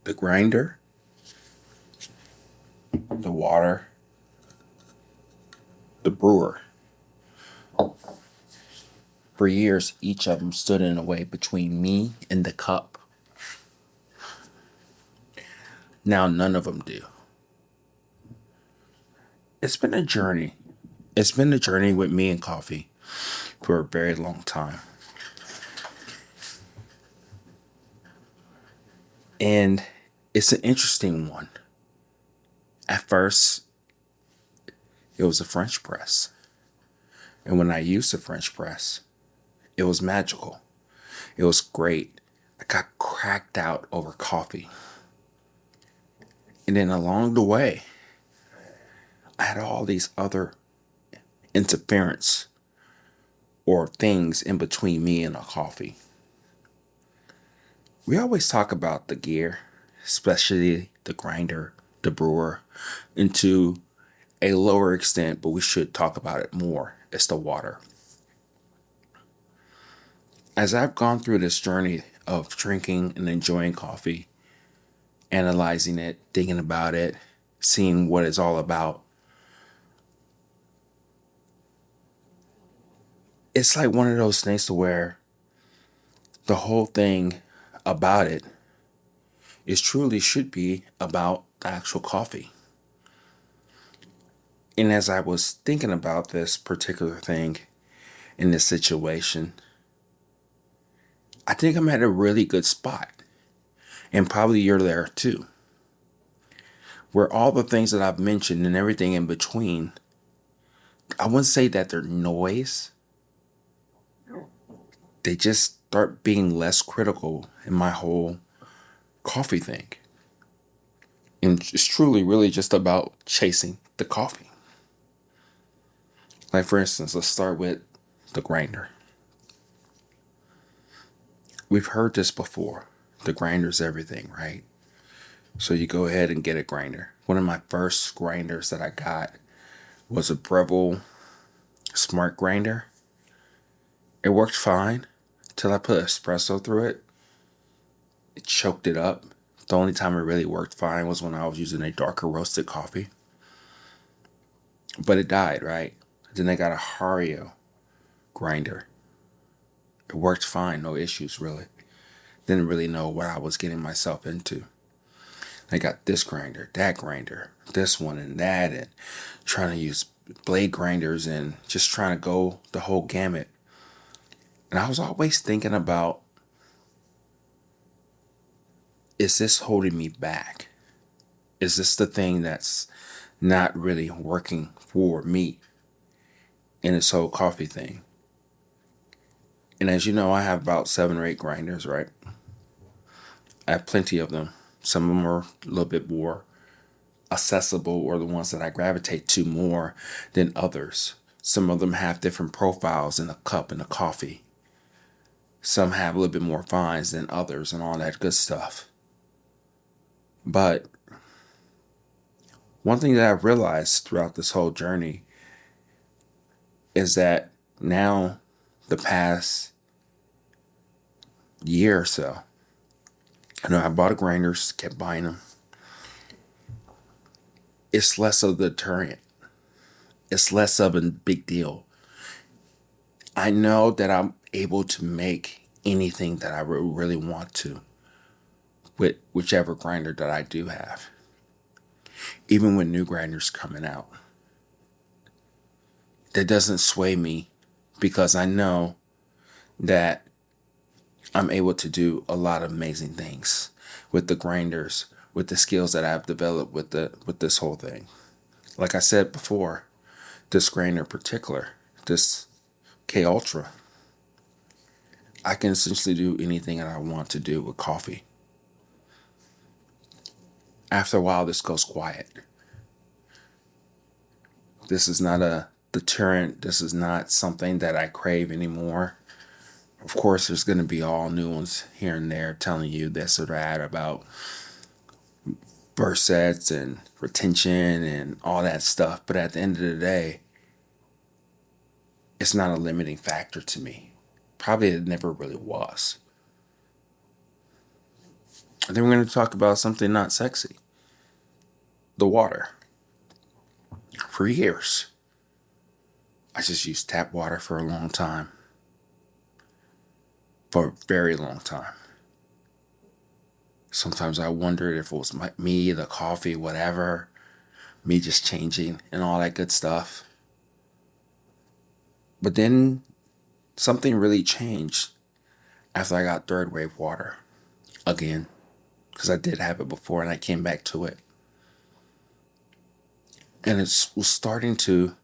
The grinder, the water, the brewer. For years, each of them stood in a way between me and the cup. Now none of them do. It's been a journey. It's been a journey with me and coffee for a very long time. And it's an interesting one. At first, it was a French press. And when I used the French press, it was magical. It was great. I got cracked out over coffee. And then along the way, I had all these other interference or things in between me and a coffee. We always talk about the gear, especially the grinder, the brewer, and to a lower extent, but we should talk about it more. It's the water. As I've gone through this journey of drinking and enjoying coffee, analyzing it, thinking about it, seeing what it's all about, it's like one of those things to where the whole thing about it is truly should be about the actual coffee. And as I was thinking about this particular thing in this situation, I think I'm at a really good spot. And probably you're there too. Where all the things that I've mentioned and everything in between, I wouldn't say that they're noise. They just start being less critical in my whole coffee thing. And it's truly really just about chasing the coffee. Like for instance, let's start with the grinder. We've heard this before. The grinder's everything, right? So you go ahead and get a grinder. One of my first grinders that I got was a Breville smart grinder. It worked fine till I put espresso through it. It choked it up. The only time it really worked fine was when I was using a darker roasted coffee. But it died, right? Then I got a Hario grinder. It worked fine, no issues really. Didn't really know what I was getting myself into. I got this grinder, that grinder, this one and that, and trying to use blade grinders and just trying to go the whole gamut. And I was always thinking about, is this holding me back? Is this the thing that's not really working for me in this whole coffee thing? And as you know, I have about 7 or 8 grinders, right? I have plenty of them. Some of them are a little bit more accessible or the ones that I gravitate to more than others. Some of them have different profiles in the cup and the coffee. Some have a little bit more fines than others and all that good stuff. But one thing that I've realized throughout this whole journey is that now, the past year or so, I know I bought a grinders, kept buying them. It's less of the deterrent. It's less of a big deal. I know that I'm able to make anything that I really want to with whichever grinder that I do have. Even with new grinders coming out. That doesn't sway me because I know that I'm able to do a lot of amazing things with the grinders, with the skills that I've developed with this whole thing. Like I said before, this grinder in particular, this K Ultra, I can essentially do anything that I want to do with coffee. After a while, this goes quiet. This is not a deterrent. This is not something that I crave anymore. Of course, there's going to be all new ones here and there telling you this or that about burst sets and retention and all that stuff. But at the end of the day, it's not a limiting factor to me. Probably it never really was. And then we're going to talk about something not sexy, the water. For years, I just used tap water for a long time, for a very long time. Sometimes I wondered if it was me, the coffee, whatever, me just changing and all that good stuff. But then something really changed after I got third wave water again, because I did have it before and I came back to it. And it was starting to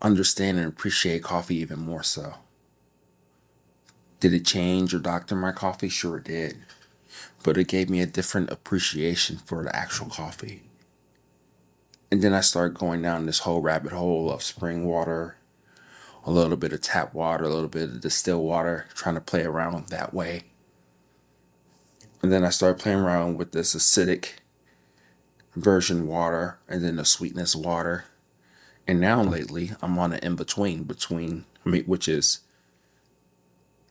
understand and appreciate coffee even more so. Did it change or doctor my coffee? Sure it did. But it gave me a different appreciation for the actual coffee. And then I started going down this whole rabbit hole of spring water, a little bit of tap water, a little bit of distilled water, trying to play around that way. And then I started playing around with this acidic version water and then the sweetness water. And now lately I'm on an in between, which is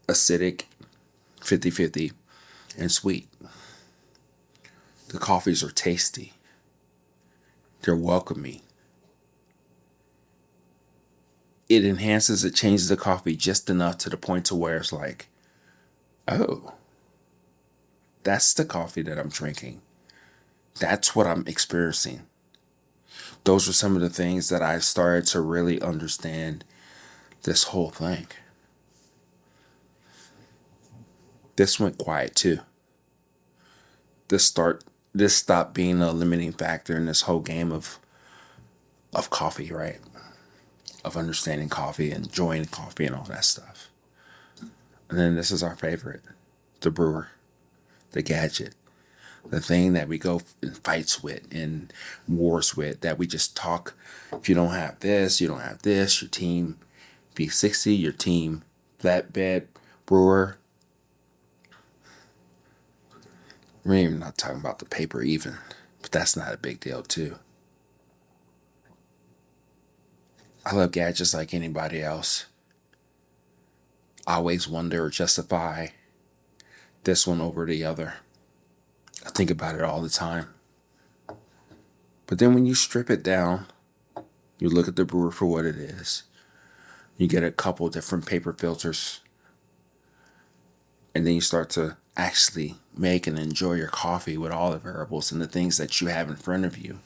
acidic 50-50 and sweet. The coffees are tasty. They're welcoming. It enhances, it changes the coffee just enough to the point to where it's like, oh, that's the coffee that I'm drinking. That's what I'm experiencing. Those are some of the things that I started to really understand this whole thing. This went quiet too. This start this stopped being a limiting factor in this whole game of coffee, right? Of understanding coffee, enjoying coffee and all that stuff. And then this is our favorite, the brewer, the gadget, the thing that we go in fights with, in wars with, that we just talk. If you don't have this, you don't have this, your team B60, your team flatbed brewer. We're even not talking about the paper even, but that's not a big deal too. I love gadgets like anybody else. I always wonder or justify this one over the other. I think about it all the time. But then when you strip it down, you look at the brewer for what it is. You get a couple different paper filters, and then you start to actually make and enjoy your coffee with all the variables and the things that you have in front of you.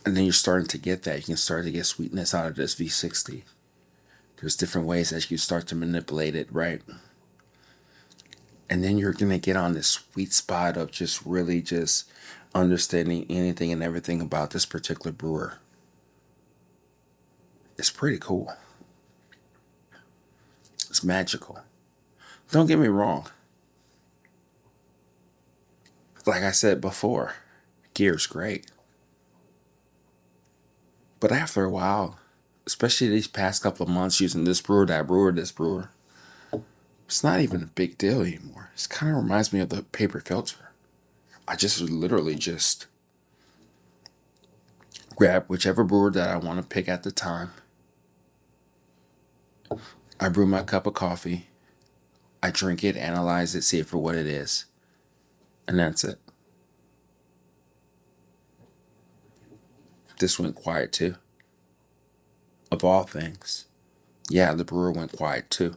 And then you're starting to get that. You can start to get sweetness out of this V60. There's different ways that you start to manipulate it, right? And then you're going to get on this sweet spot of just really just understanding anything and everything about this particular brewer. It's pretty cool. It's magical. Don't get me wrong. Like I said before, gear's great. But after a while, especially these past couple of months using this brewer, that brewer, this brewer, it's not even a big deal anymore. It kind of reminds me of the paper filter. I just literally just grab whichever brewer that I want to pick at the time. I brew my cup of coffee. I drink it, analyze it, see it for what it is. And that's it. This went quiet too. Of all things. Yeah, the brewer went quiet too.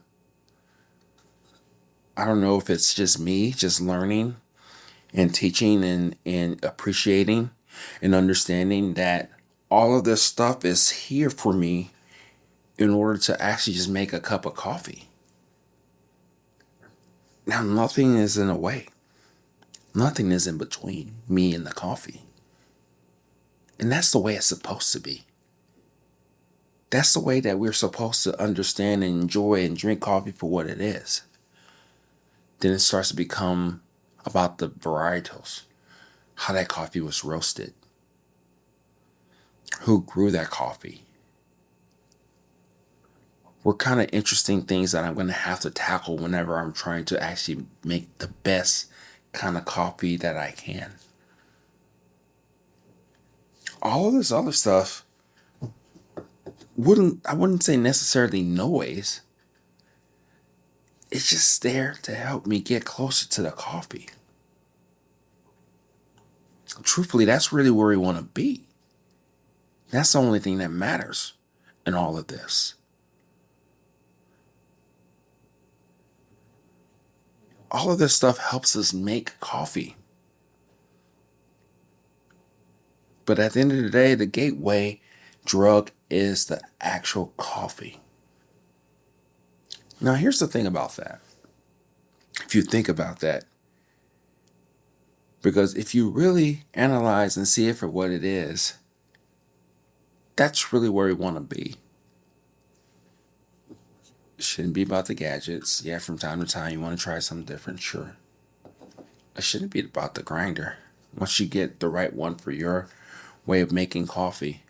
I don't know if it's just me just learning and teaching and appreciating and understanding that all of this stuff is here for me in order to actually just make a cup of coffee. Now, nothing is in the way. Nothing is in between me and the coffee. And that's the way it's supposed to be. That's the way that we're supposed to understand and enjoy and drink coffee for what it is. Then it starts to become about the varietals, how that coffee was roasted, who grew that coffee. What kind of interesting things that I'm going to have to tackle whenever I'm trying to actually make the best kind of coffee that I can. All of this other stuff I wouldn't say necessarily noise. It's just there to help me get closer to the coffee. Truthfully, that's really where we want to be. That's the only thing that matters in all of this. All of this stuff helps us make coffee. But at the end of the day, the gateway drug is the actual coffee. Now, here's the thing about that. If you think about that, because if you really analyze and see it for what it is, that's really where we want to be. It shouldn't be about the gadgets. Yeah, from time to time you want to try something different, sure. It shouldn't be about the grinder. Once you get the right one for your way of making coffee,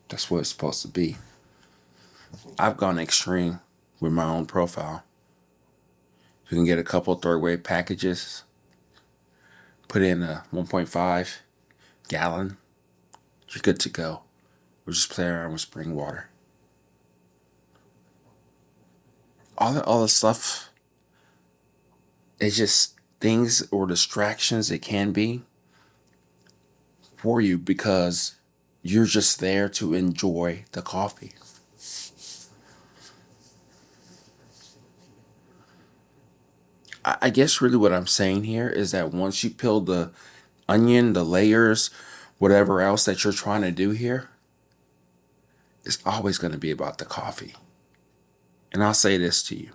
that's what it's supposed to be. I've gone extreme with my own profile. You can get a couple third wave packages, put in a 1.5 gallon, you're good to go. Or just play around with spring water. All the stuff is just things or distractions it can be for you because you're just there to enjoy the coffee. I guess really what I'm saying here is that once you peel the onion, the layers, whatever else that you're trying to do here, it's always going to be about the coffee. And I'll say this to you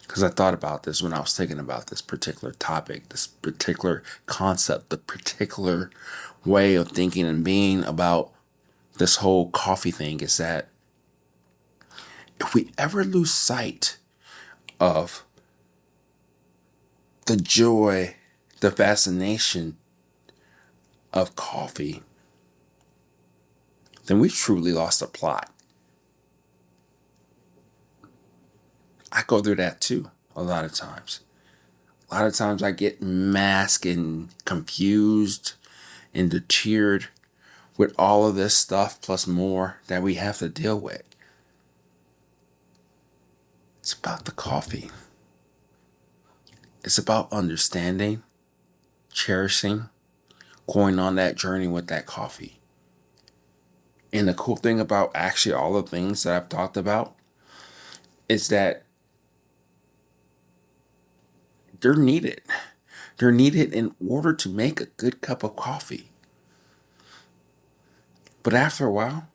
because I thought about this when I was thinking about this particular topic, this particular concept, the particular way of thinking and being about this whole coffee thing is that if we ever lose sight of the joy, the fascination of coffee, then we truly lost the plot. I go through that too a lot of times. A lot of times I get masked and confused and deterred with all of this stuff plus more that we have to deal with. It's about the coffee. It's about understanding, cherishing, going on that journey with that coffee. And the cool thing about actually all the things that I've talked about is that they're needed. They're needed in order to make a good cup of coffee. But after a while,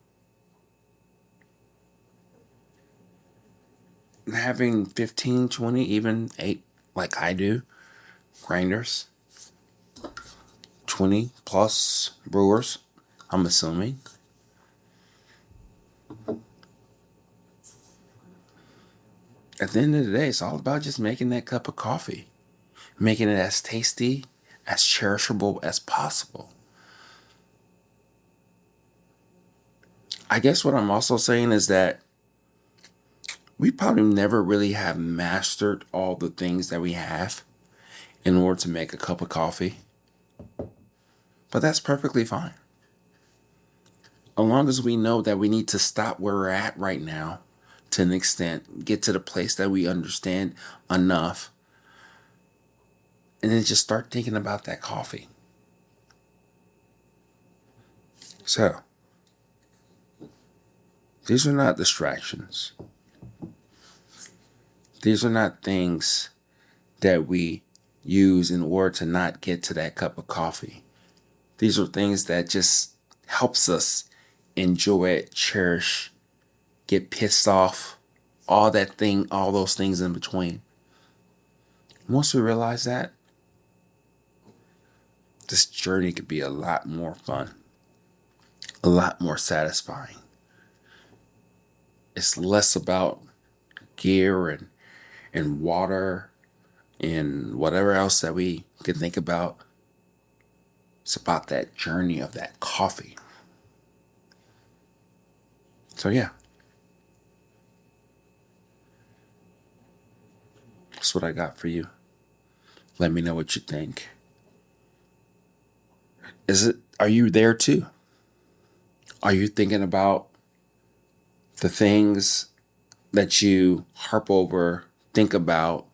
having 15, 20, even 8, like I do, grinders, 20 plus brewers, I'm assuming. At the end of the day, it's all about just making that cup of coffee, making it as tasty, as cherishable as possible. I guess what I'm also saying is that we probably never really have mastered all the things that we have in order to make a cup of coffee. But that's perfectly fine. As long as we know that we need to stop where we're at right now to an extent, get to the place that we understand enough, and then just start thinking about that coffee. So, these are not distractions. These are not things that we use in order to not get to that cup of coffee. These are things that just helps us enjoy it, cherish, get pissed off, all those things in between. Once we realize that, this journey could be a lot more fun, a lot more satisfying. It's less about gear and water and whatever else that we can think about. It's about that journey of that coffee. So yeah, that's what I got for you. Let me know what you think. Are you there too? Are you thinking about the things that you harp over, think about,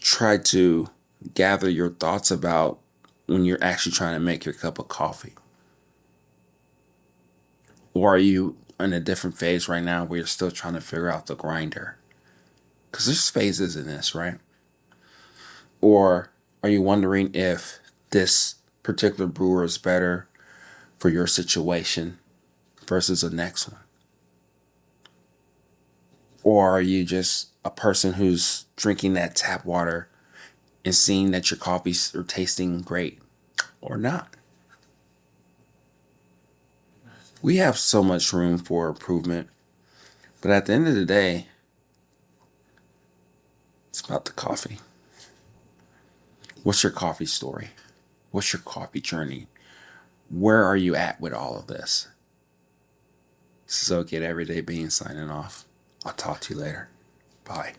try to gather your thoughts about when you're actually trying to make your cup of coffee? Or are you in a different phase right now where you're still trying to figure out the grinder? Because there's phases in this, right? Or are you wondering if this particular brewer is better for your situation versus the next one? Or are you just a person who's drinking that tap water and seeing that your coffees are tasting great or not? We have so much room for improvement, but at the end of the day, it's about the coffee. What's your coffee story? What's your coffee journey? Where are you at with all of this? This is OK Everyday Bean signing off. I'll talk to you later. Bye.